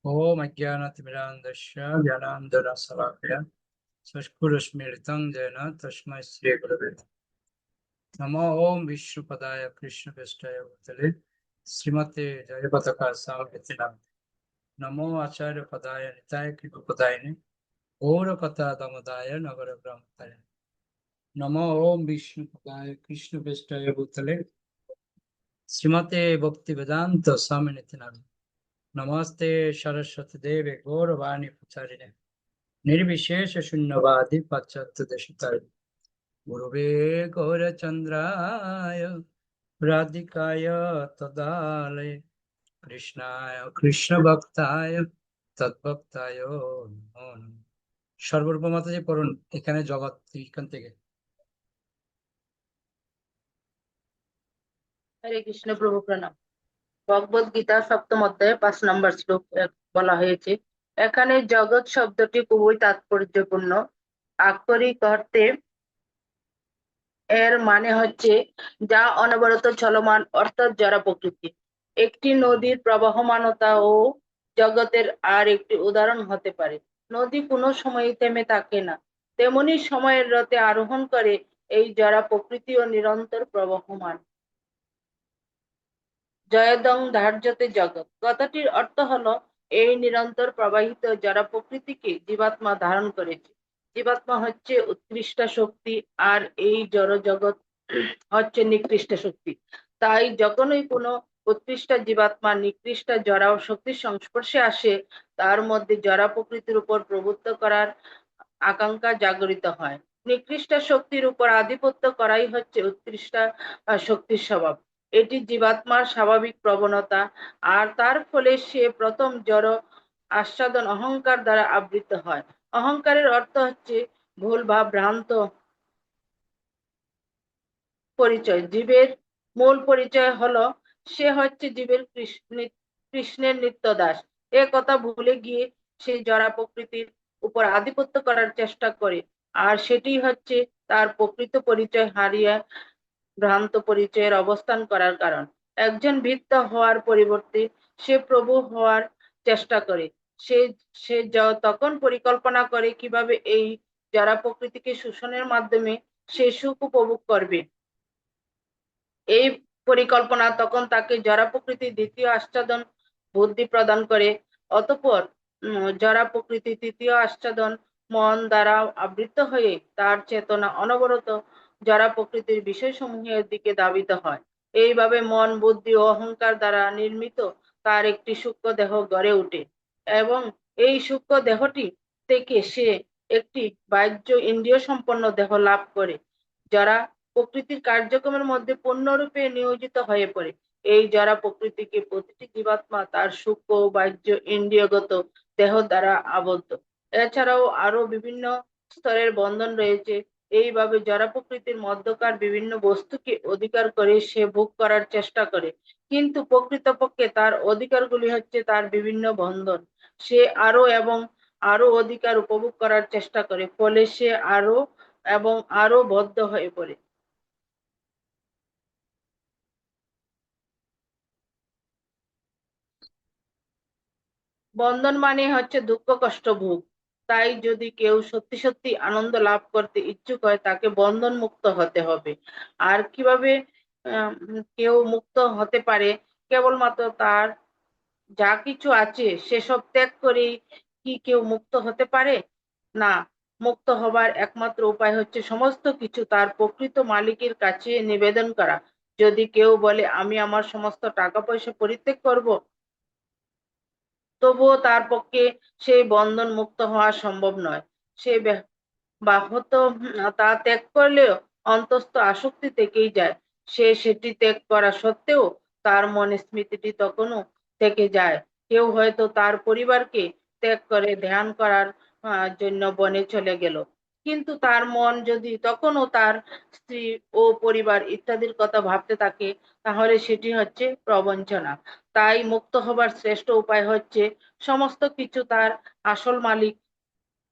ओम अज्ञानतिमिरान्धस्य ज्ञानाञ्जनशलाकया चक्षुरुन्मीलितं येन तस्मै श्रीगुरवे नमः। ओम विष्णुपदाय कृष्णप्रेष्ठाय भूतले श्रीमते जयपताका स्वामिते नमो आचार्यपदाय निताय कृपपदायिने गौरकथा दामोदाय नगरब्रह्मताय नमो। ओम विष्णुपदाय कृष्णप्रेष्ठाय भूतले श्रीमते भक्तिवेदांत स्वामिते नमस्ते सरस्वती देवे गौरवाणी प्रचारिणे निर्विशेष शून्यवादी पाश्चात्य देशतारिणे गुरुवे गौरचंद्राय राधिकाय तदालय कृष्णाय कृष्ण भक्ताय तद्भक्ताय नमो नमः। সর্বরূপ মাতাজি পড়ুন এখানে জগৎ এখান থেকে। হরে কৃষ্ণ প্রভু প্রণাম। ভগবদ গীতা সপ্তম অধ্যায়ে 5 নম্বর শ্লোক বলা হয়েছে। এখানে জগৎ শব্দটি খুবই তাৎপর্যপূর্ণ। আক্ষরিক অর্থে এর মানে হচ্ছে যা অনবরত চলমান, অর্থাৎ জড় প্রকৃতি। একটি নদীর প্রবাহমানতা ও জগতের আর একটি উদাহরণ হতে পারে। নদী কোনো সময় থেমে থাকে না, তেমনি সময়ের রথে আরোহণ করে এই জড় প্রকৃতিও নিরন্তর প্রবাহমান। জয়দং ধার্যতে জগৎ কথাটির অর্থ হলো এই নিরন্তর প্রবাহিত জড় প্রকৃতিকে জীবাত্মা ধারণ করেছে। জীবাত্মা হচ্ছে উৎকৃষ্ট শক্তি আর এই জড় জগৎ হচ্ছে নিকৃষ্ট শক্তি। তাই যখনই কোনো উৎকৃষ্ট জীবাত্মা নিকৃষ্ট জড় শক্তির সংস্পর্শে আসে, তার মধ্যে জড় প্রকৃতির উপর প্রভুত্ব করার আকাঙ্ক্ষা জাগরিত হয়। নিকৃষ্ট শক্তির উপর আধিপত্য করাই হচ্ছে উৎকৃষ্ট শক্তির স্বভাব। এটি জীবাত্মার স্বাভাবিক প্রবণতা, আর তার ফলে সে প্রথম জড় আস্বাদন অহংকার দ্বারা আবৃত হয়। অহংকারের অর্থ হচ্ছে ভুল বা ভ্রান্ত পরিচয়। জীবের মূল পরিচয় হলো সে হচ্ছে জীবের কৃষ্ণের নিত্য দাস। এ কথা ভুলে গিয়ে সে জড় প্রকৃতির উপর আধিপত্য করার চেষ্টা করে, আর সেটি হচ্ছে তার প্রকৃত পরিচয় হারিয়ে ভ্রান্ত পরিচয়ের অবস্থান করার কারণ। একজন ভিত্ত হওয়ার পরিবর্তে সে প্রভু হওয়ার চেষ্টা করে। সে সে তখন পরিকল্পনা করে কিভাবে এই জড় প্রকৃতিকে শোষণের মাধ্যমে সে সুখ উপভোগ করবে। এই পরিকল্পনা তখন তাকে জড় প্রকৃতির দ্বিতীয় আস্বাদন বুদ্ধি প্রদান করে। অতঃপর জড় প্রকৃতি তৃতীয় আস্বাদন মন দ্বারা আবৃত হয়ে তার চেতনা অনবরত জড় প্রকৃতির বিষয়সমূহের দিকে ধাবিত হয়। এইভাবে মন, বুদ্ধি ও অহংকার দ্বারা নির্মিত তার একটি সূক্ষ্ম দেহ গড়ে ওঠে, এবং এই সূক্ষ্ম দেহটি থেকে সে একটি বাহ্য ইন্দ্রিয় সম্পন্ন দেহ লাভ করে, যারা প্রকৃতির কার্যক্রমের মধ্যে পূর্ণরূপে নিয়োজিত হয়ে পড়ে। এই জড় প্রকৃতিকে প্রতিটি জীবাত্মা তার সূক্ষ্ম ও বাহ্য ইন্দ্রিয়গত দেহ দ্বারা আবদ্ধ। এছাড়াও আরো বিভিন্ন স্তরের বন্ধন রয়েছে। এইভাবে জড় প্রকৃতির মধ্যকার বিভিন্ন বস্তুকে অধিকার করে সে ভোগ করার চেষ্টা করে, কিন্তু প্রকৃতপক্ষে তার অধিকারগুলি হচ্ছে তার বিভিন্ন বন্ধন। সে আরো এবং আরো অধিকার উপভোগ করার চেষ্টা করে, ফলে সে আরো এবং আরো বদ্ধ হয়ে পড়ে। বন্ধন মানে হচ্ছে দুঃখ কষ্ট ভোগ। তাই যদি কেউ সত্যি সত্যি আনন্দ লাভ করতে ইচ্ছুক হয়, তাকে বন্ধন মুক্ত হতে হবে। আর কিভাবে কেউ মুক্ত হতে পারে? কেবলমাত্র তার যা কিছু আছে সেসব ত্যাগ করেই কি কেউ মুক্ত হতে পারে? না, মুক্ত হবার একমাত্র উপায় হচ্ছে সমস্ত কিছু তার প্রকৃত মালিকের কাছে নিবেদন করা। যদি কেউ বলে আমি আমার সমস্ত টাকা পয়সা পরিত্যাগ করব, তবুও তার পক্ষে সেই বন্ধন মুক্ত হওয়া সম্ভব নয়। সে বাহত তা ত্যাগ করলেও অন্তস্থ আসক্তি থেকেই যায়। সে সেটি ত্যাগ করা সত্ত্বেও তার মনে স্মৃতিটি তখনও থেকে যায়। কেউ হয়তো তার পরিবারকে ত্যাগ করে ধ্যান করার জন্য বনে চলে গেল, কিন্তু তার মন যদি তখনও তার স্ত্রী ও পরিবার ইত্যাদির কথা ভাবতে থাকে, তাহলে সেটি হচ্ছে প্রবঞ্চনা। তাই মুক্ত হবার শ্রেষ্ঠ উপায় হচ্ছে সমস্ত কিছু তার আসল মালিক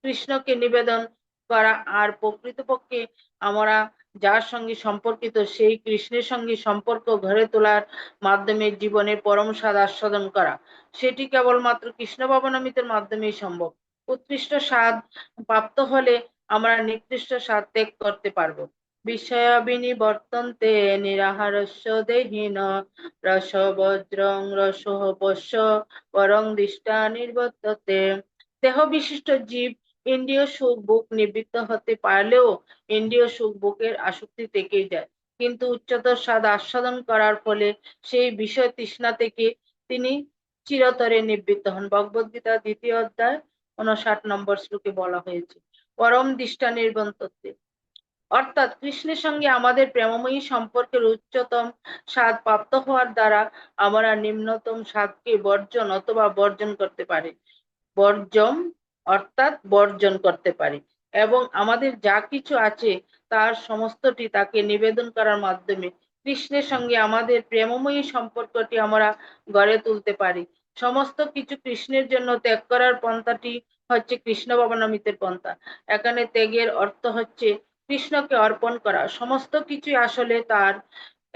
কৃষ্ণকে নিবেদন করা, আর প্রকৃতপক্ষে আমরা যার সঙ্গে সম্পর্কিত সেই কৃষ্ণের সঙ্গে সম্পর্ক গড়ে তোলার মাধ্যমে জীবনের পরম স্বাদ আস্বাদন করা, সেটি কেবলমাত্র কৃষ্ণ ভাবনামৃতের মাধ্যমেই সম্ভব। উৎকৃষ্ট স্বাদ প্রাপ্ত হলে আমরা নিকৃষ্ট স্বাদ ত্যাগ করতে পারবো। বিষয় বিনিবর্তন্তে নিরাহারস্য দেহিন রসবজ্রং রসঃ পোষ্য পরং দৃষ্টা নির্বর্ততে। দেহ বিশিষ্ট জীব ইন্দ্রিয় সুখ ভোগ নিবৃত্ত হতে পারলেও ইন্দ্রিয় সুখ ভোগের আসক্তি থেকেই যায়, কিন্তু উচ্চতর স্বাদ আস্বাদন করার ফলে সেই বিষয় তৃষ্ণা থেকে তিনি চিরতরে নিবৃত্ত হন। ভগবদ গীতা 2য় অধ্যায় 59 নম্বর শ্লোকে বলা হয়েছে। পরম দৃষ্টা নির্বর্ততে অর্থাৎ কৃষ্ণের সঙ্গে আমাদের প্রেমময়ী সম্পর্কের উচ্চতম স্বাদ প্রাপ্ত হওয়ার দ্বারা আমরা নিম্নতম স্বাদকে বর্জন অথবা বর্জন করতে পারি। বর্জম অর্থাৎ বর্জন করতে পারি এবং আমাদের যা কিছু আছে তার সমস্তটি তাকে নিবেদন করার মাধ্যমে কৃষ্ণের সঙ্গে আমাদের প্রেমময়ী সম্পর্কটি আমরা গড়ে তুলতে পারি। সমস্ত কিছু কৃষ্ণের জন্য ত্যাগ করার পন্থাটি হচ্ছে কৃষ্ণ ভাবনামৃতের পন্থা। এখানে ত্যাগের অর্থ হচ্ছে কৃষ্ণকে অর্পণ করা। সমস্ত কিছুই আসলে তার,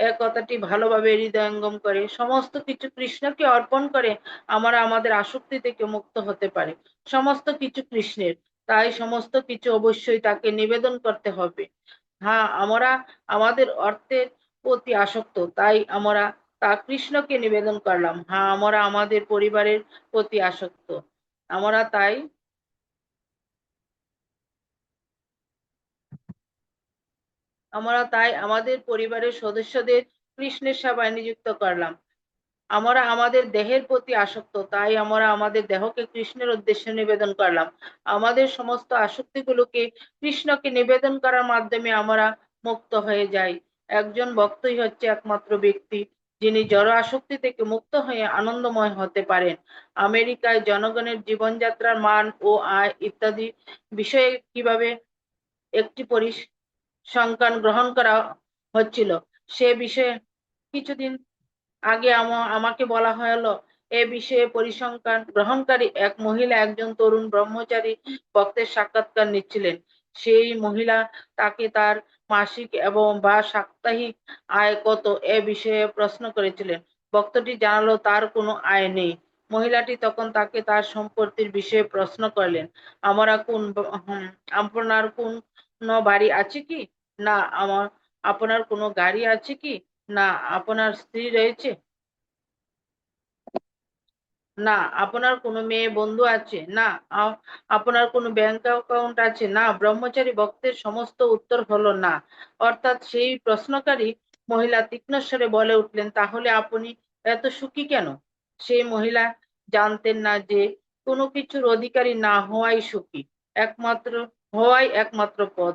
এই কথাটি ভালোভাবে হৃদয়ঙ্গম করে। সমস্ত কিছু কৃষ্ণকে অর্পণ করে আমরা আমাদের আসক্তি থেকে মুক্ত হতে পারি। সমস্ত কিছু কৃষ্ণের, তাই সমস্ত কিছু অবশ্যই তাকে নিবেদন করতে হবে। হ্যাঁ, আমরা আমাদের অর্থের প্রতি আসক্ত, তাই আমরা তা কৃষ্ণকে নিবেদন করলাম। হ্যাঁ, আমরা আমাদের পরিবারের প্রতি আসক্ত, আমরা তাই আমাদের পরিবারের সদস্যদের কৃষ্ণের সেবায় নিযুক্ত করলাম। আমরা আমাদের দেহের প্রতি আসক্ত, তাই আমরা আমাদের দেহকে কৃষ্ণের উদ্দেশ্যে নিবেদন করলাম। আমাদের সমস্ত আসক্তিগুলোকে কৃষ্ণকে নিবেদন করার মাধ্যমে আমরা মুক্ত হয়ে যাই। একজন ভক্তই হচ্ছে একমাত্র ব্যক্তি যিনি জড় আসক্তি থেকে মুক্ত হয়ে আনন্দময় হতে পারেন। আমেরিকায় জনগণের জীবনযাত্রার মান ও আয় ইত্যাদি বিষয়ে কিভাবে একটি পরিসংখ্যান গ্রহণ করা হচ্ছিল সে বিষয়ে কিছুদিন আগে আমাকে বলা হলো। এ বিষয়ে পরিসংখ্যান গ্রহণকারী এক মহিলা একজন তরুণ ব্রহ্মচারী ভক্তের সাক্ষাৎকার নিচ্ছিলেন। সেই মহিলা তাকে তার মাসিক এবং বা সাপ্তাহিক আয় কত এ বিষয়ে প্রশ্ন করেছিলেন। ভক্তটি জানালো তার কোনো আয় নেই। মহিলাটি তখন তাকে তার সম্পত্তির বিষয়ে প্রশ্ন করলেন। আমরা কোন আপনার কোন বাড়ি আছে কি? না। আপনার কোনো গাড়ি আছে কি? না। আপনার স্ত্রী রয়েছে? না। আপনার কোনো মেয়ে বন্ধু আছে? না। আপনার কোনো ব্যাংক অ্যাকাউন্ট আছে? না। ব্রহ্মচারী ভক্তের সমস্ত উত্তর হলো না। অর্থাৎ সেই প্রশ্নকারী মহিলা তীক্ষ্ণ স্বরে বলে উঠলেন, তাহলে আপনি এত সুখী কেন? সেই মহিলা জানতেন না যে কোনো কিছুর অধিকারী না হওয়াই সুখী, একমাত্র পথ।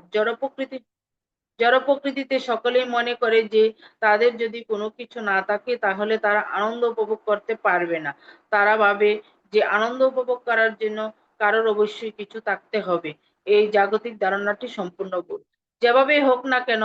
জড় প্রকৃতিতে সকলেই মনে করে যে তাদের যদি কোনো কিছু না থাকে তাহলে তারা আনন্দ উপভোগ করতে পারবে না। তারা ভাবে যে আনন্দ উপভোগ করার জন্য কারোর অবশ্যই কিছু থাকতে হবে। এই জাগতিক ধারণাটি সম্পূর্ণ ভুল। যেভাবেই হোক না কেন,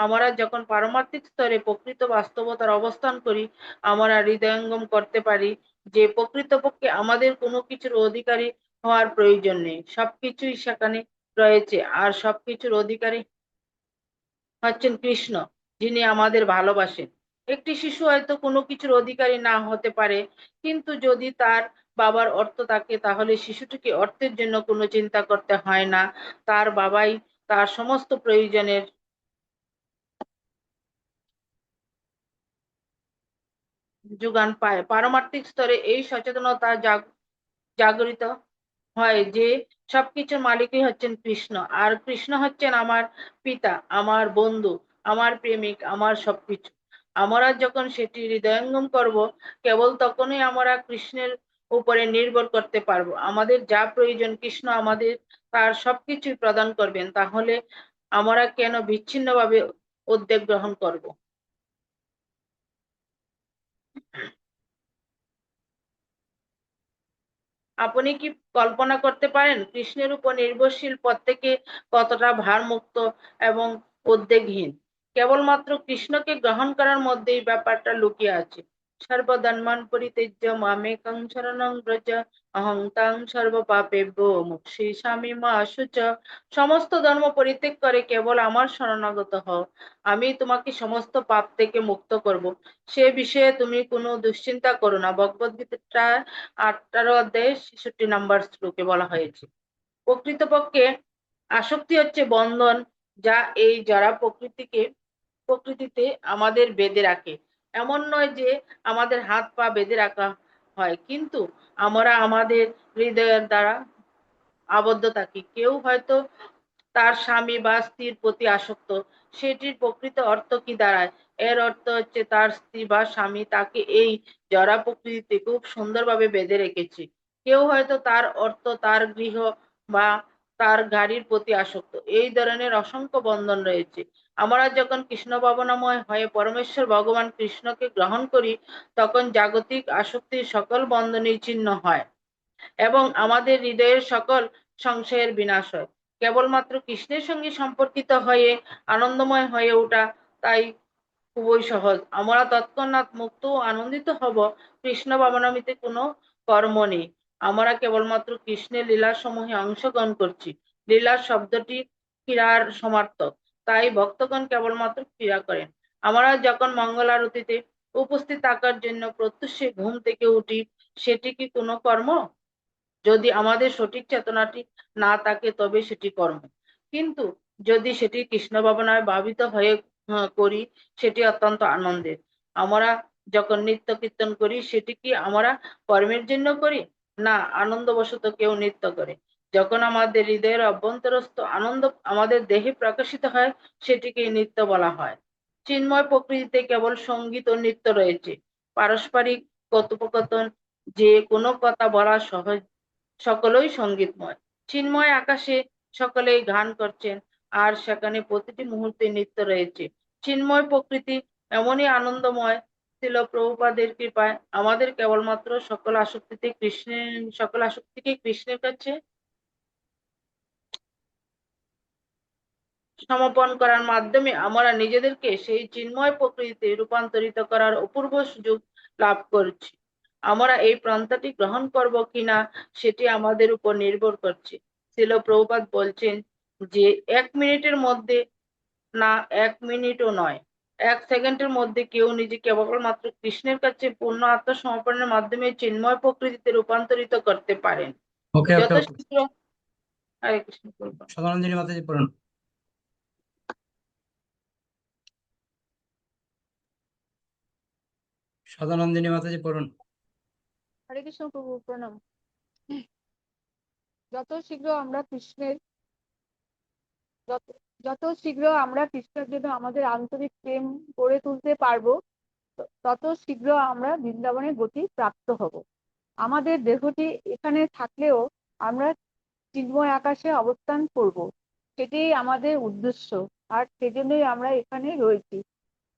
আমরা যখন পারমার্থিক স্তরে প্রকৃত বাস্তবতার অবস্থান করি, আমরা হৃদয়ঙ্গম করতে পারি যে প্রকৃতপক্ষে আমাদের কোনো কিছুর অধিকারী হওয়ার প্রয়োজন নেই। সবকিছুই সেখানে রয়েছে, আর সবকিছুর অধিকারী হচ্ছেন কৃষ্ণ, যিনি আমাদের ভালোবাসেন। একটি শিশু হয়তো কোনো কিছুর অধিকারী না হতে পারে, কিন্তু যদি তার বাবার অর্থ থাকে তাহলে শিশুটিকে অর্থের জন্য কোনো চিন্তা করতে হয় না। তার বাবাই তার সমস্ত প্রয়োজনের যোগান পায়। পারমার্থিক স্তরে এই সচেতনতা জাগরিত হয় যে সবকিছুর মালিকই হচ্ছেন কৃষ্ণ, আর কৃষ্ণ হচ্ছেন আমার পিতা, আমার বন্ধু, আমার প্রেমিক, আমার সবকিছু। আমরা যখন সেটি হৃদয়ঙ্গম করব, কেবল তখনই আমরা কৃষ্ণের উপরে নির্ভর করতে পারবো। আমাদের যা প্রয়োজন কৃষ্ণ আমাদের তার সবকিছুই প্রদান করবেন। তাহলে আমরা কেন বিচ্ছিন্নভাবে উদ্যোগ গ্রহণ করব? আপনি কি কল্পনা করতে পারেন কৃষ্ণের উপর নির্ভরশীল প্রত্যেকে কতটা ভারমুক্ত এবং উদ্বেগহীন? কেবলমাত্র কৃষ্ণকে গ্রহণ করার মধ্যেই ব্যাপারটা লুকিয়ে আছে। সর্বধর্মাन् পরিত্যজ্য মামেকং শরণং ব্রজ অহং তাং সর্বপাপেভ্যো মোক্ষয়িষ্যামি মা শুচঃ। সমস্ত ধর্ম পরিত্যাগ করে কেবল আমার শরণাগত হও, আমি তোমাকে সমস্ত পাপ থেকে মুক্ত করব। সে বিষয়ে তুমি কোনো দুশ্চিন্তা করো না। ভগবদ্গীতা 18 অধ্যায়ে 66 নম্বর শ্লোকে বলা হয়েছে। প্রকৃতপক্ষে আসক্তি হচ্ছে বন্ধন, যা এই জড়া প্রকৃতিতে আমাদের বেঁধে রাখে। এমন নয় যে আমাদের হাত পা বেঁধে রাখা হয়, কিন্তু আমরা আমাদের হৃদয়ের দ্বারা আবদ্ধ থাকি। কেউ হয়তো তার স্বামী বা স্ত্রীর প্রতি আসক্ত, সেটির প্রকৃত অর্থ কি দাঁড়ায়? এর অর্থ হচ্ছে তার স্ত্রী বা স্বামী তাকে এই জড়া প্রকৃতিতে খুব সুন্দরভাবে বেঁধে রেখেছে। কেউ হয়তো তার অর্থ, তার গৃহ বা তার গাড়ির প্রতি আসক্ত। এই ধরনের অসংখ্য বন্ধন রয়েছে। আমরা যখন কৃষ্ণ ভাবনাময় হয়ে পরমেশ্বর ভগবান কৃষ্ণকে গ্রহণ করি, তখন জাগতিক আসক্তির সকল বন্ধনই ছিন্ন হয় এবং আমাদের হৃদয়ের সকল সংশয়ের বিনাশ হয়। কেবলমাত্র কৃষ্ণের সঙ্গে সম্পর্কিত হয়ে আনন্দময় হয়ে ওঠা তাই খুবই সহজ। আমরা তৎক্ষণাৎ মুক্ত ও আনন্দিত হব। কৃষ্ণ ভাবনামৃতে কোনো কর্ম নেই। আমরা কেবলমাত্র কৃষ্ণের লীলা সমূহে অংশগ্রহণ করছি। লীলা শব্দটি ক্রীড়ার সমার্থক, তাই ভক্তগণ কেবলমাত্র ক্রিয়া করেন। আমরা যখন মঙ্গল আরতিতে উপস্থিত থাকার জন্য প্রত্যুষে ঘুম থেকে উঠি, সেটি কি কোনো কর্ম? যদি আমাদের সঠিক চেতনাটি না থাকে তবে সেটি কর্ম। কিন্তু যদি সেটি কৃষ্ণ ভাবনায় ভাবিত হয়ে করি, সেটি অত্যন্ত আনন্দের। আমরা যখন নৃত্য কীর্তন করি, সেটি কি আমরা কর্মের জন্য করি? না, আনন্দবশত কেউ নৃত্য করে। যখন আমাদের হৃদয়ের অভ্যন্তরস্থ আনন্দ আমাদের দেহে প্রকাশিত হয়, সেটিকে নৃত্য বলা হয়। চিন্ময় প্রকৃতিতে কেবল সঙ্গীত ও নৃত্য রয়েছে। পারস্পরিক কথোপকথন, যে কোনো কথা বলা সহজ, সকলেই সঙ্গীতময়। চিন্ময় আকাশে সকলেই গান করছেন, আর সেখানে প্রতিটি মুহূর্তে নৃত্য রয়েছে। চিন্ময় প্রকৃতি এমনই আনন্দময়। ছিল প্রভুপাদের কৃপায় আমাদের কেবলমাত্র সকল আসক্তিকে কৃষ্ণের কাছে সমর্পণ করার মাধ্যমে আমরা নিজেদেরকে সেই চিন্ময় প্রকৃতিতে রূপান্তরিত করার অপূর্ব সুযোগ লাভ করছি। আমরা এই পন্থাটি গ্রহণ করব কিনা সেটি আমাদের উপর নির্ভর করছে। শ্রীল প্রভুপাদ বলছেন যে 1 মিনিটের মধ্যে, না 1 মিনিটও নয়, 1 সেকেন্ডের মধ্যে কেউ নিজে কেবলমাত্র কৃষ্ণের কাছে পূর্ণ আত্মসমর্পণের মাধ্যমে চিন্ময় প্রকৃতিতে রূপান্তরিত করতে পারেন। ওকে ওকে যত ওকে। শীঘ্র হরে কৃষ্ণ বলবো। সদানন্দিনী মাতাজি পড়ুন। সদানন্দিনী মাতাজি পড়ুন। হরে কৃষ্ণ প্রভু, প্রণাম। যত শীঘ্র আমরা কৃষ্ণের যত যত শীঘ্র আমরা কৃষ্ণের জন্য আমাদের আন্তরিক প্রেম গড়ে তুলতে পারবো, তত শীঘ্র আমরা বৃন্দাবনের গতি প্রাপ্ত হব। আমাদের দেহটি এখানে থাকলেও আমরা চিন্ময় আকাশে অবস্থান করব, সেটাই আমাদের উদ্দেশ্য। আর সেজন্যই আমরা এখানে রয়েছি।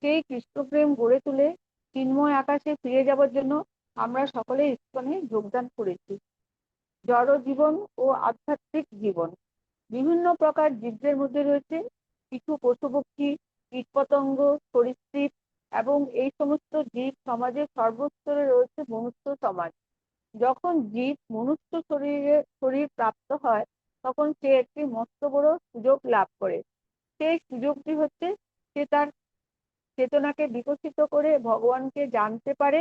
সেই কৃষ্ণপ্রেম গড়ে তুলে চিন্ময় আকাশে ফিরে যাবার জন্য আমরা সকলে ইস্কনে যোগদান করেছি। জড় জীবন ও আধ্যাত্মিক জীবন, বিভিন্ন প্রকার জীবদের মধ্যে রয়েছে কিছু পশুপক্ষী, কীটপতঙ্গ, সরীসৃপ, এবং এই সমস্ত জীব সমাজের সর্বস্তরে রয়েছে মনুষ্য সমাজ। যখন জীব মনুষ্য শরীর প্রাপ্ত হয়, তখন সে একটি মস্ত বড় সুযোগ লাভ করে। সেই সুযোগটি হচ্ছে সে তার চেতনাকে বিকশিত করে ভগবানকে জানতে পারে,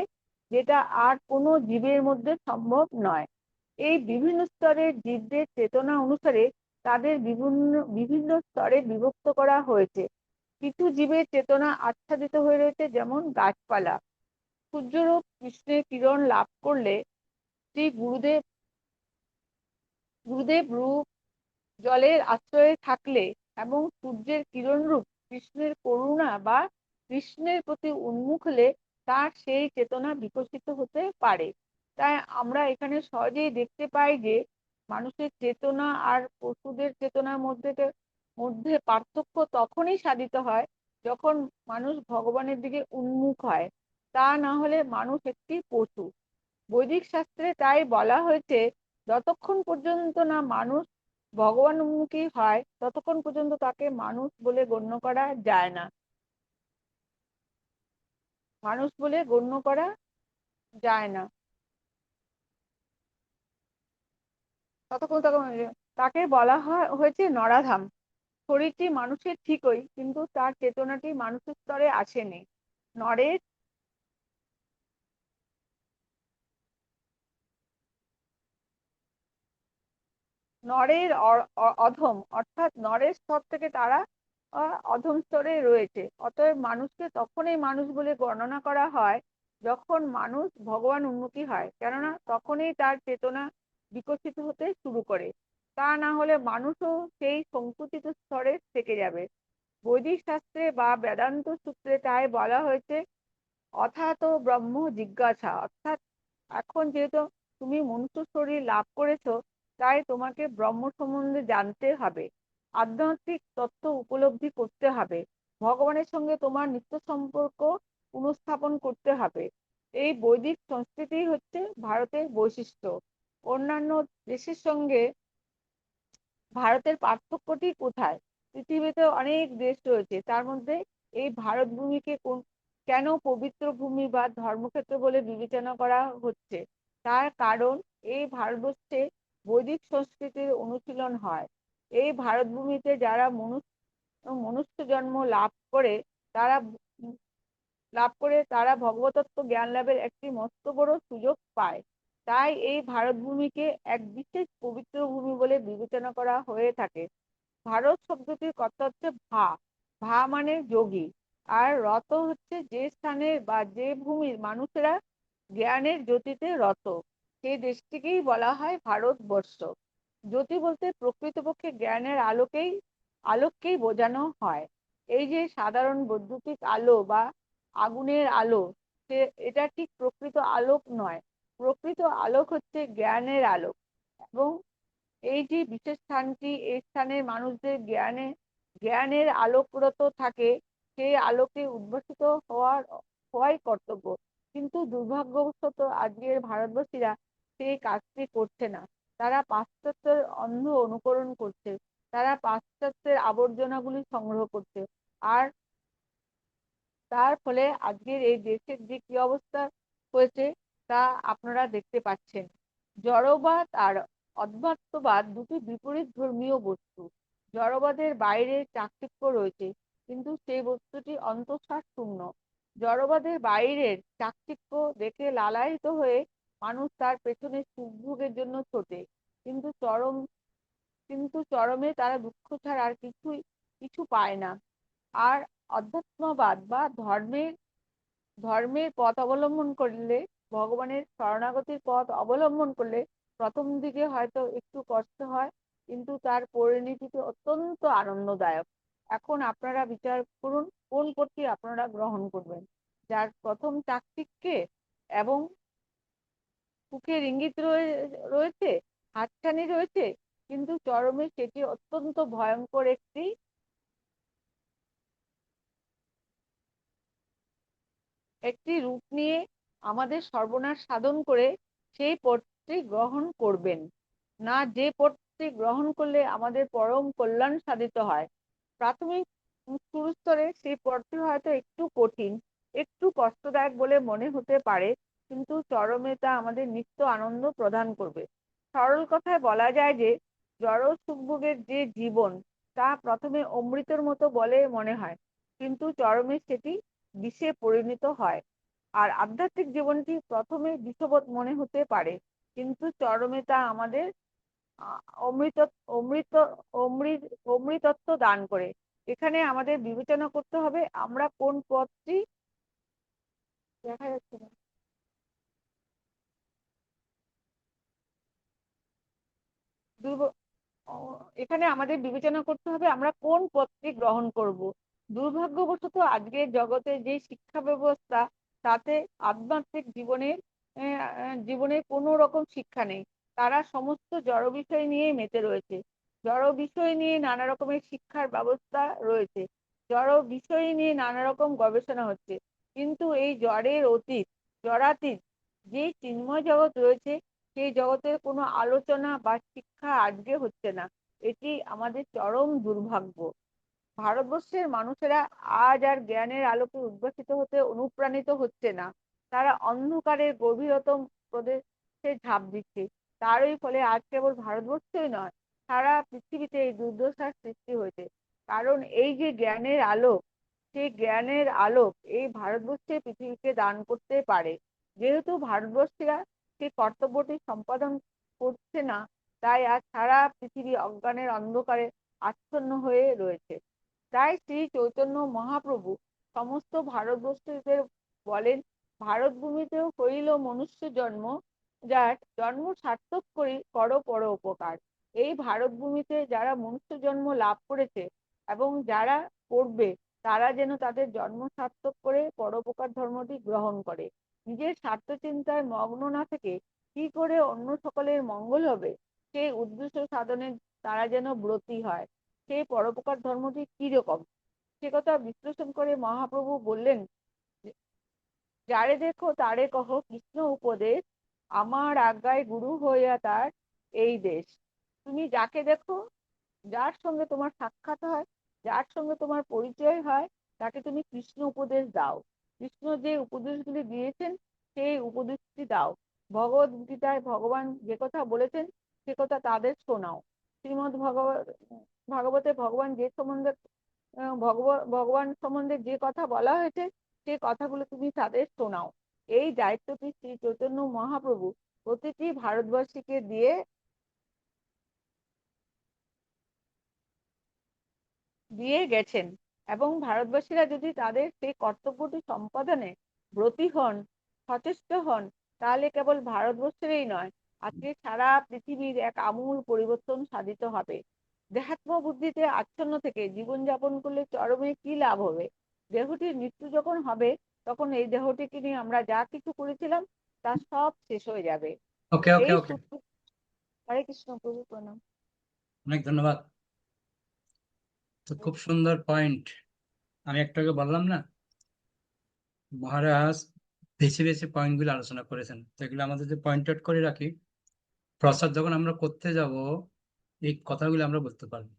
যেটা আর কোনো জীবের মধ্যে সম্ভব নয়। এই বিভিন্ন স্তরের জীবদের চেতনা অনুসারে তাদের বিভিন্ন বিভিন্ন স্তরে বিভক্ত করা হয়েছে। কিছু জীবের চেতনা আচ্ছাদিত হয়ে রয়েছে, যেমন গাছপালা। সূর্যরূপ কৃষ্ণের কিরণ লাভ করলে শ্রী গুরুদেব রূপ জলের আশ্রয়ে থাকলে এবং সূর্যের কিরণরূপ কৃষ্ণের করুণা বা কৃষ্ণের প্রতি উন্মুখ হলে তার সেই চেতনা বিকশিত হতে পারে। তাই আমরা এখানে সহজেই দেখতে পাই যে মানুষের চেতনা আর পশুদের চেতনার মধ্যে পার্থক্য তখনই সাধিত হয় যখন মানুষ ভগবানের দিকে উন্মুখ হয়। তা না হলে মানুষ একটি পশু। বৈদিক শাস্ত্রে তাই বলা হয়েছে, যতক্ষণ পর্যন্ত না মানুষ ভগবান উন্মুখী হয়, ততক্ষণ পর্যন্ত তাকে মানুষ বলে গণ্য করা যায় না। মানুষ বলে গণ্য করা যায় না। ততক্ষণ তাকে বলা হয়েছে নরাধাম। শরীরটি মানুষের ঠিকই, কিন্তু তার চেতনাটি মানুষের স্তরে আসেনি। নরের নরের অধম, অর্থাৎ নরের স্তর থেকে তারা অধম স্তরে রয়েছে। অতএব মানুষকে তখনই মানুষ বলে গণনা করা হয় যখন মানুষ ভগবান উন্মুখী হয়, কেননা তখনই তার চেতনা বিকশিত হতে শুরু করে। তা না হলে মানুষও সেই সংকুচিত স্তরে থেকে যাবে। বৈদিক শাস্ত্রে বা বেদান্ত সূত্রে তাই বলা হয়েছে অথাত ব্রহ্ম জিজ্ঞাসা, অর্থাৎ এখন যেহেতু তুমি মনুষ্য শরীর লাভ করেছো, তাই তোমাকে ব্রহ্ম সম্বন্ধে জানতে হবে, আধ্যাত্মিক তত্ত্ব উপলব্ধি করতে হবে, ভগবানের সঙ্গে তোমার নিত্য সম্পর্ক পুনঃস্থাপন করতে হবে। এই বৈদিক সংস্কৃতি হচ্ছে ভারতের বৈশিষ্ট্য। অন্যান্য দেশের সঙ্গে ভারতের পার্থক্যটি কোথায়? পৃথিবীতে অনেক দেশ রয়েছে, তার মধ্যে এই ভারত ভূমিকে কেন পবিত্র ভূমি বা ধর্মক্ষেত্র বলে বিবেচনা করা হচ্ছে? তার কারণ এই ভারতবর্ষে বৈদিক সংস্কৃতির অনুশীলন হয়। এই ভারত ভূমিতে যারা মনুষ্য জন্ম তারা লাভ করে তারা ভগবতত্ত্ব জ্ঞান লাভের একটি মস্ত বড় সুযোগ পায়। তাই এই ভারত ভূমিকে এক বিশেষ পবিত্র ভূমি বলে বিবেচনা করা হয়ে থাকে। ভারত শব্দটির কথা হচ্ছে ভা। ভা মানে যোগী, আর রত হচ্ছে যে স্থানের বা যে ভূমির মানুষেরা জ্ঞানের জ্যোতিতে রত, সেই দেশটিকেই বলা হয় ভারতবর্ষ। জ্যোতি বলতে প্রকৃতপক্ষে জ্ঞানের আলোককেই বোঝানো হয়। এই যে সাধারণ বৈদ্যুতিক আলো বা আগুনের আলো, এটা ঠিক প্রকৃত আলোক নয়। প্রকৃত আলোক হচ্ছে জ্ঞানের আলোক। এবং এই যে বিশেষ স্থানটি, এই স্থানের মানুষদের জ্ঞানের আলোকরত থাকে, সেই আলোকে উদ্ভাসিত হওয়াই কর্তব্য। কিন্তু দুর্ভাগ্যবশত আজকের ভারতবাসীরা সেই কাজটি করছে না। তারা পাশ্চাত্যের অন্ধ অনুকরণ করছে, তারা পাশ্চাত্যের আবর্জনাগুলি সংগ্রহ করছে। আর তার ফলে আজকের এই দেশের যে কি অবস্থা হয়েছে তা আপনারা দেখতে পাচ্ছেন। জড়বাদ আর অধ্যাত্মবাদ দুটি বিপরীত ধর্মীয় বস্তু। জড়বাদের বাইরে চাকচিক্য রয়েছে, কিন্তু সেই বস্তুটি অন্তঃসার শূন্য। জড়বাদের বাইরের চাকচিক্য দেখে লালায়িত হয়ে মানুষ তার পেছনে সুখভোগের জন্য ছোটে, কিন্তু চরমে তারা দুঃখ ছাড়া আর কিছু পায় না। আর অধ্যাত্মবাদ বা ধর্মের পথ অবলম্বন করলে, ভগবানের শরণাগতির পথ অবলম্বন করলে প্রথম দিকে হয়তো একটু কষ্ট হয়, কিন্তু তার পরিণতিতে অত্যন্ত আনন্দদায়ক। এখন আপনারা বিচার করুন কোন পথটি আপনারা গ্রহণ করবেন। যার প্রথম চাকচিক্যে এবং সুখের ইঙ্গিত রয়েছে, হাতছানি রয়েছে, কিন্তু চরমে সেটি অত্যন্ত ভয়ঙ্কর একটি রূপ নিয়ে আমাদের সর্বনাশ সাধন করে সেই পথটি গ্রহণ করবেন না, যে পথটি গ্রহণ করলে আমাদের পরম কল্যাণ সাধিত হয়। প্রাথমিক শুরু স্তরে সেই পথটি হয়তো একটু কঠিন, একটু কষ্টদায়ক বলে মনে হতে পারে, কিন্তু চরমে তা আমাদের নিত্য আনন্দ প্রদান করবে। সরল কথায় বলা যায় যে জড় সুখভোগের যে জীবন, তা প্রথমে অমৃতের মতো বলে মনে হয়, কিন্তু চরমে সেটি বিষে পরিণত হয়। আর আধ্যাত্মিক জীবনটি প্রথমে বিষবোধ মনে হতে পারে, কিন্তু চরমে তা আমাদের অমৃত অমৃত অমৃত অমৃতত্ব দান করে। এখানে আমাদের বিবেচনা করতে হবে আমরা কোন পথটি, দেখা যাচ্ছে না, দুর্ব- এখানে আমাদের বিবেচনা করতে হবে আমরা কোন পথটি গ্রহণ করব। দুর্ভাগ্যবশত আজকের জগতে যে শিক্ষা ব্যবস্থা, তাতে আধ্যাত্মিক জীবনের কোনো রকম শিক্ষা নেই। তারা সমস্ত জড় বিষয় নিয়েই মেতে রয়েছে। জড় বিষয় নিয়ে নানা রকমের শিক্ষার ব্যবস্থা রয়েছে, জড় বিষয় নিয়ে নানা রকম গবেষণা হচ্ছে, কিন্তু এই জড়াতীত যে চিন্ময় জগৎ রয়েছে, সেই জগতের কোনো আলোচনা বা শিক্ষা আজকে হচ্ছে না। এটি আমাদের চরম দুর্ভাগ্য। ভারতবর্ষের মানুষেরা আজ আর জ্ঞানের আলোকে উদ্ভাসিত হতে অনুপ্রাণিত হচ্ছে না। তারা অন্ধকারের গভীরতম প্রদেশে ঝাঁপ দিচ্ছে। তারই ফলে আজ কেবল ভারতবর্ষই নয়, সারা পৃথিবীতে এই দুর্দশার সৃষ্টি হয়েছে। কারণ এই যে জ্ঞানের আলোক, সেই জ্ঞানের আলোক এই ভারতবর্ষে পৃথিবীকে দান করতে পারে। যেহেতু ভারতবর্ষীরা সেই কর্তব্যটি সম্পাদন করছে না, তাই আজ সারা পৃথিবী অজ্ঞানের অন্ধকারে আচ্ছন্ন হয়ে রয়েছে। তাই শ্রী চৈতন্য মহাপ্রভু সমস্ত ভারতবর্ষীদের বলেন, ভারত ভূমিতেও হইল মনুষ্য জন্ম, যার জন্ম সার্থক করি করো পর উপকার। এই ভারত ভূমিতে যারা মনুষ্য জন্ম লাভ করেছে এবং যারা করবে, তারা যেন তাদের জন্ম সার্থক করে পরোপকার ধর্মটি গ্রহণ করে। নিজের স্বার্থ চিন্তায় মগ্ন না থেকে কি করে অন্য সকলের মঙ্গল হবে, সেই উদ্দেশ্য সাধনে তারা যেন ব্রতী হয়। সেই পরোপকার ধর্মটি কি রকম, সে কথা বিশ্লেষণ করে মহাপ্রভু বললেন, যারে দেখো তারে কহ কৃষ্ণ উপদেশ, আমার আজ্ঞায় গুরু হইয়া তার এই দেশ। তুমি যাকে দেখো, যার সঙ্গে তোমার সাক্ষাৎ হয়, যার সঙ্গে তোমার পরিচয় হয়, তাকে তুমি কৃষ্ণ উপদেশ দাও। কৃষ্ণ যে উপদেশগুলি দিয়েছেন সেই উপদেশটি দাও। ভগবত গীতায় ভগবান যে কথা বলেছেন সে কথা তাদের শোনাও। শ্রীমদ ভাগবতে ভগবান যে সম্বন্ধে ভগবান সম্বন্ধে যে কথা বলা হয়েছে সেই কথাগুলো তুমি তাদের শোনাও। এই দায়িত্বটি শ্রী চৈতন্য মহাপ্রভু প্রতিটি ভারতবাসীকে দিয়ে গেছেন। এবং ভারতবাসীরা যদি তাদের সেই কর্তব্যটি সম্পাদনে ব্রতী হন, সচেষ্ট হন, তাহলে কেবল ভারতবর্ষেরই নয়, আজকে সারা পৃথিবীর এক আমূল পরিবর্তন সাধিত হবে। দেহাত্ম বুদ্ধিতে আচ্ছন্ন থেকে জীবনযাপন করলে চরমে কি লাভ হবে? দেহটির মৃত্যু যখন হবে, তখন এই দেহটিকে নিয়ে আমরা যা কিছু করেছিলাম তা সব শেষ হয়ে যাবে। ওকে ওকে এই ওকে সূত্র। হরে কৃষ্ণ, প্রভু প্রণাম। অনেক ধন্যবাদ। তো খুব সুন্দর পয়েন্ট। আমি একটু আগে বললাম না, মহারাজ বেছে বেছে পয়েন্টগুলো আলোচনা করেছেন, তো এগুলো আমাদের যে পয়েন্ট আউট করে রাখি, প্রসাদ যখন আমরা করতে যাব এই কথাগুলো আমরা বলতে পারবো।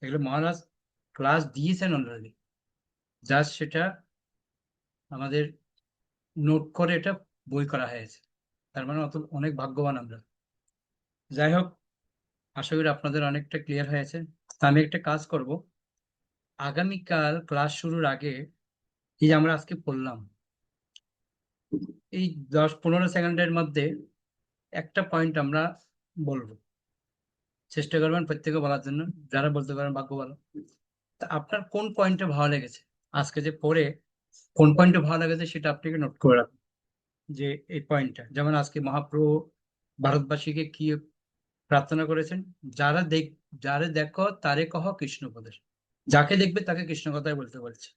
এগুলো মহারাজ ক্লাস দিয়েছেন অলরেডি, জাস্ট সেটা আমাদের নোট করে এটা বই করা হয়েছে। তার মানে অনেক ভাগ্যবান আমরা। যাই হোক, আশা করি আপনাদের অনেকটা ক্লিয়ার হয়েছে। তো আমি একটা কাজ করব, আগামীকাল ক্লাস শুরুর আগে এই যে আমরা আজকে পড়লাম, এই 10-15 সেকেন্ডের মধ্যে একটা পয়েন্ট আমরা বলবো, চেষ্টা করবেন প্রত্যেকে বলার জন্য। যারা বলতে পারেন ভাগ্য ভালো। তা আপনার কোন পয়েন্টে ভালো লেগেছে, আজকে যে পড়ে কোন পয়েন্টে ভালো লেগেছে সেটা আপনাকে নোট করে রাখুন। যে এই পয়েন্টটা, যেমন আজকে মহাপ্রভু ভারতবাসীকে কি প্রার্থনা করেছেন, যারে দেখো তারে কহ কৃষ্ণ উপদেশ। যাকে দেখবে তাকে কৃষ্ণ কথাই বলতে বলছে।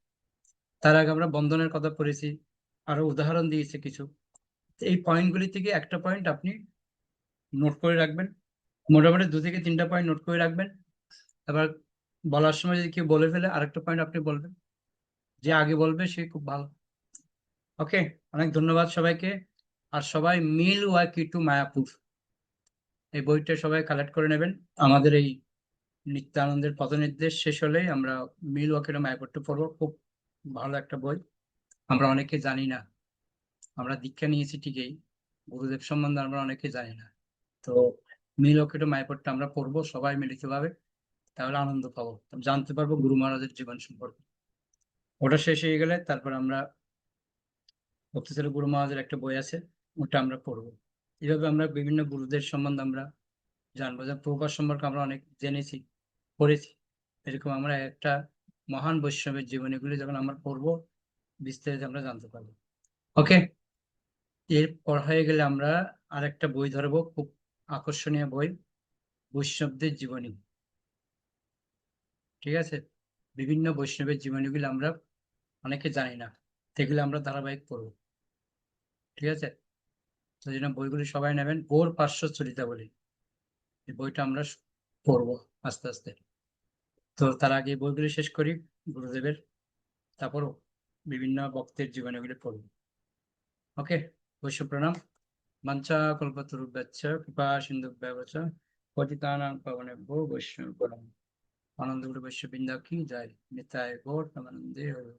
তার আগে আমরা বন্ধনের কথা পড়েছি, আরো উদাহরণ দিয়েছে কিছু। তো এই পয়েন্টগুলি থেকে একটা পয়েন্ট আপনি নোট করে রাখবেন, মোটামুটি 2 থেকে 3টা পয়েন্ট নোট করে রাখবেন। এবার বলার সময় যদি কেউ বলে ফেলে আরেকটা পয়েন্ট আপনি বলবেন, যে আগে বলবে সে খুব ভালো। ওকে, অনেক ধন্যবাদ সবাইকে। আর সবাই মিল ওয়াকি টু মায়াপুর, এই বইটা সবাই কালেক্ট করে নেবেন। আমাদের এই নিত্যানন্দের পথনির্দেশ শেষ হলেই আমরা মিল ওয়াকি টু মায়াপুরটা পড়বো। খুব ভালো একটা বই, আমরা অনেকে জানি না। আমরা দীক্ষা নিয়েছি ঠিকই, গুরুদেব সম্বন্ধে আমরা অনেকে জানি না। তো মিল ওয়াকি টু মায়াপুরটা আমরা পড়বো সবাই মিলিতভাবে, তাহলে আনন্দ পাবো, জানতে পারবো গুরু মহারাজের জীবন সম্পর্কে। ওটা শেষ হয়ে গেলে তারপর আমরা ভক্তিশালী গুরু মহারাজের একটা বই আছে, ওটা আমরা পড়বো। এইভাবে আমরা বিভিন্ন গুরুদের সম্বন্ধে আমরা জানবো। যেমন প্রভুপাদ সম্পর্কে আমরা অনেক জেনেছি, পড়েছি, এরকম আমরা একটা মহান বৈষ্ণবের জীবনীগুলি যখন আমরা পড়বো, বিস্তারিত আমরা জানতে পারবো। ওকে, এরপর হয়ে গেলে আমরা আরেকটা বই ধরবো, খুব আকর্ষণীয় বই, বৈষ্ণবদের জীবনী। ঠিক আছে, বিভিন্ন বৈষ্ণবের জীবনীগুলো আমরা অনেকে জানি না, সেগুলো আমরা ধারাবাহিক পড়বো। ঠিক আছে, সেই জন্য বইগুলি সবাই নেবেন। গৌর পার্শ্ব চরিতাবলী, এই বইটা আমরা পড়বো আস্তে আস্তে। তো তার আগে বইগুলি শেষ করি গুরুদেবের, তারপর বিভিন্ন ভক্তের জীবনীগুলি পড়বো। ওকে, বৈষ্ণব প্রণাম। বাঞ্ছা কল্পতরুভ্যশ্চ কৃপা সিন্ধুভ্যেব চ পতিতানাং পাবনেভ্যো বৈষ্ণব প্রণাম। আনন্দগুরু বৈষ্ণববৃন্দ কি জয়। নিতাই গৌর প্রেমানন্দে হরি।